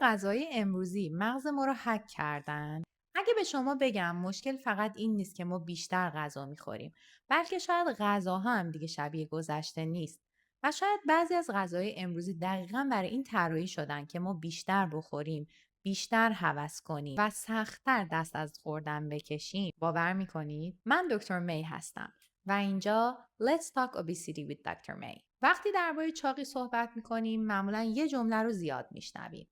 غذای امروزی مغز ما رو هک کردن. اگه به شما بگم مشکل فقط این نیست که ما بیشتر غذا میخوریم، بلکه شاید غذاها هم دیگه شبیه گذشته نیست. و شاید بعضی از غذای امروزی دقیقاً برای این طراحی شدن که ما بیشتر بخوریم، بیشتر هوس کنیم و سختتر دست از خوردن بکشیم. باور میکنید؟ من دکتر می هستم و اینجا Let's Talk Obesity with دکتر می. وقتی درباره چاقی صحبت میکنیم معمولا یه جمله رو زیاد میشنویم.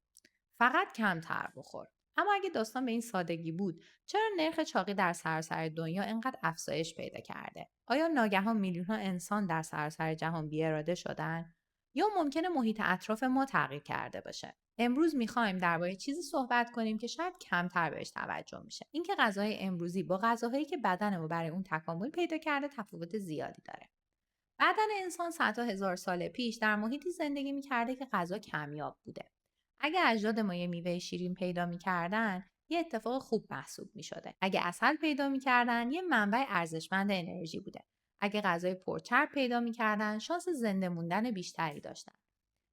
فقط کمتر بخور. اما اگه داستان به این سادگی بود، چرا نرخ چاقی در سراسر دنیا اینقدر افزایش پیدا کرده؟ آیا ناگهان میلیون‌ها انسان در سراسر جهان بی‌اراده شدن؟ یا ممکنه محیط اطراف ما تغییر کرده باشه؟ امروز میخوایم درباره چیزی صحبت کنیم که شاید کمتر بهش توجه میشه. اینکه غذای امروزی با غذاهایی که بدن ما برای اون تکامل پیدا کرده تفاوت زیادی داره. بدن انسان صدها هزار سال پیش در محیطی زندگی میکرده که غذا کمیاب بوده. اگه اجداد ما یه میوه شیرین پیدا میکردن، یه اتفاق خوب محسوب میشده. اگه عسل پیدا میکردن، یه منبع ارزشمند انرژی بوده. اگه غذای پرچرب پیدا میکردن، شانس زنده موندن بیشتری داشتن.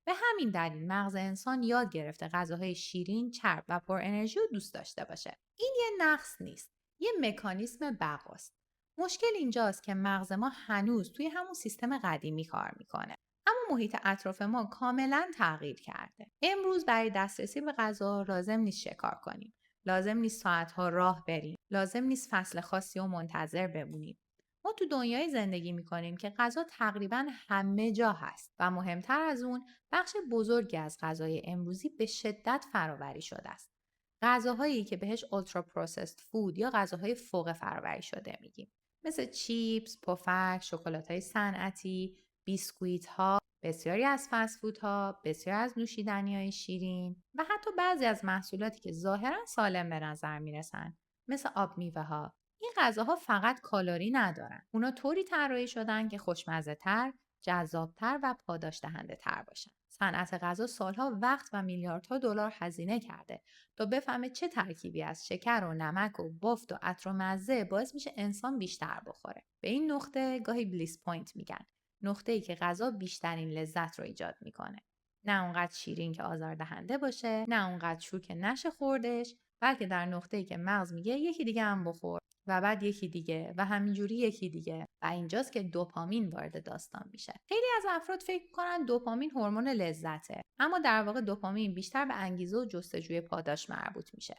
به همین دلیل مغز انسان یاد گرفته غذاهای شیرین، چرب و پر انرژی رو دوست داشته باشه. این یه نقص نیست، یه مکانیسم بقاست. مشکل اینجاست که مغز ما هنوز توی همون سیستم قدیمی کار میکنه. اما محیط اطراف ما کاملا تغییر کرده. امروز برای دسترسی به غذا لازم نیست شکار کنیم. لازم نیست ساعتها راه بریم. لازم نیست فصل خاصی و منتظر بمونیم. ما تو دنیای زندگی میکنیم که غذا تقریبا همه جا هست و مهمتر از اون بخش بزرگی از غذای امروزی به شدت فرآوری شده است. غذاهایی که بهش اولترا پروسسد فود یا غذاهای فوق فرآوری شده میگیم. مثل چیپس، پفک، شکلات‌های صنعتی، بیسکویت‌ها، بسیاری از فست فودها، بسیاری از نوشیدنی‌های شیرین و حتی بعضی از محصولاتی که ظاهراً سالم به نظر میرسن، مثل آب میوه‌ها. این غذاها فقط کالری ندارن. اونا طوری طراحی شدن که خوشمزه‌تر، جذابتر و پاداش دهنده تر باشن. صنعت غذا سالها وقت و میلیاردها دلار هزینه کرده تا بفهمه چه ترکیبی از شکر و نمک و بافت و عطر و مزه باعث میشه انسان بیشتر بخوره. به این نقطه گاهی بلیس پوینت میگن. نقطه‌ای که غذا بیشترین لذت رو ایجاد میکنه. نه اونقدر شیرین که آزاردهنده باشه، نه اونقدر شور که نشه خوردش، بلکه در نقطه‌ای که مغز میگه یکی دیگه هم بخور و بعد یکی دیگه و همینجوری یکی دیگه. و اینجاست که دوپامین وارد داستان میشه. خیلی از افراد فکر میکنن دوپامین هورمون لذته، اما در واقع دوپامین بیشتر به انگیزه و جستجوی پاداش مربوط میشه.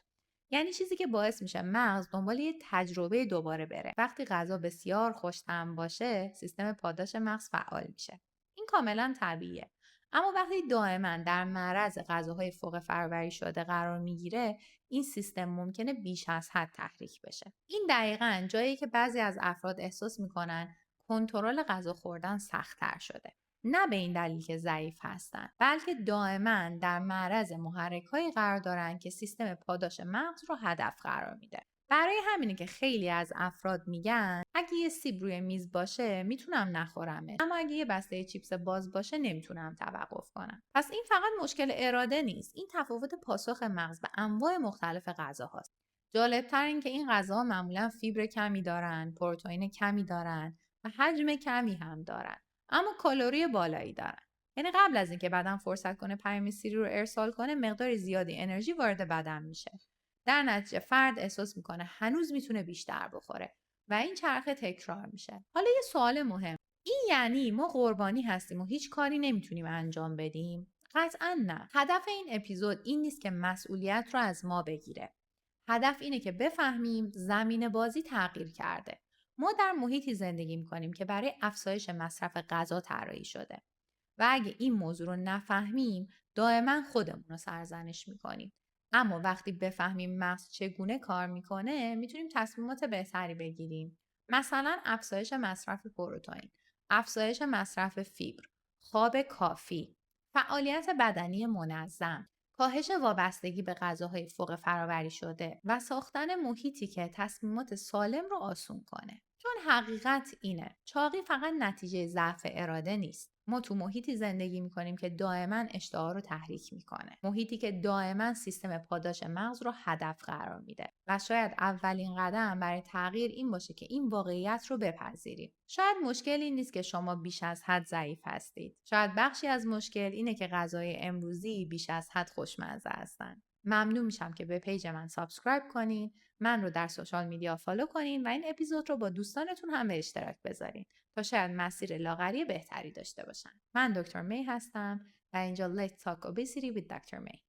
یعنی چیزی که باعث میشه مغز دنبال یه تجربه دوباره بره. وقتی غذا بسیار خوش‌طعم باشه، سیستم پاداش مغز فعال میشه. این کاملا طبیعیه. اما وقتی دائما در معرض غذاهای فوق فرآوری شده قرار میگیره، این سیستم ممکنه بیش از حد تحریک بشه. این دقیقاً جایی که بعضی از افراد احساس میکنن کنترل غذا خوردن سخت‌تر شده. نه به این دلیل که ضعیف هستن، بلکه دائما در معرض محرک‌هایی قرار دارن که سیستم پاداش مغز رو هدف قرار میده. برای همینه که خیلی از افراد میگن اگه یه سیب روی میز باشه میتونم نخورمه، اما اگه یه بسته چیپس باز باشه نمیتونم توقف کنم. پس این فقط مشکل اراده نیست، این تفاوت پاسخ مغز به انواع مختلف غذاهاست. جالبتر این که این غذاها معمولا فیبر کمی دارن، پروتئین کمی دارن و حجم کمی هم دارن، اما کالری بالایی دارن. یعنی قبل از اینکه بدن فرصت کنه پیام سیری رو ارسال کنه مقدار زیادی انرژی وارد بدن میشه. در نتیجه فرد احساس میکنه هنوز میتونه بیشتر بخوره و این چرخه تکرار میشه. حالا یه سوال مهم، این یعنی ما قربانی هستیم و هیچ کاری نمیتونیم انجام بدیم؟ قطعا نه. هدف این اپیزود این نیست که مسئولیت رو از ما بگیره. هدف اینه که بفهمیم زمین بازی تغییر کرده. ما در محیطی زندگی میکنیم که برای افزایش مصرف غذا طراحی شده. و اگه این موضوع رو نفهمیم دائما خودمون رو سرزنش میکنیم. اما وقتی بفهمیم مغز چگونه کار میکنه میتونیم تصمیمات بهتری بگیریم. مثلا افزایش مصرف پروتئین، افزایش مصرف فیبر، خواب کافی، فعالیت بدنی منظم، کاهش وابستگی به غذاهای فوق فرآوری شده و ساختن محیطی که تصمیمات سالم رو آسون کنه. چون حقیقت اینه، چاقی فقط نتیجه ضعف اراده نیست. ما تو محیطی زندگی میکنیم که دائما اشتها رو تحریک میکنه. محیطی که دائما سیستم پاداش مغز رو هدف قرار میده و شاید اولین قدم برای تغییر این باشه که این واقعیت رو بپذیریم. شاید مشکل این نیست که شما بیش از حد ضعیف هستید. شاید بخشی از مشکل اینه که غذای امروزی بیش از حد خوشمزه هستن. ممنون میشم که به پیج من سابسکرایب کنین، من رو در سوشال میدیا فالو کنین و این اپیزود رو با دوستانتون هم به اشتراک بذارین تا شاید مسیر لاغری بهتری داشته باشن. من دکتر می هستم و اینجا Let's Talk Obesity with دکتر می.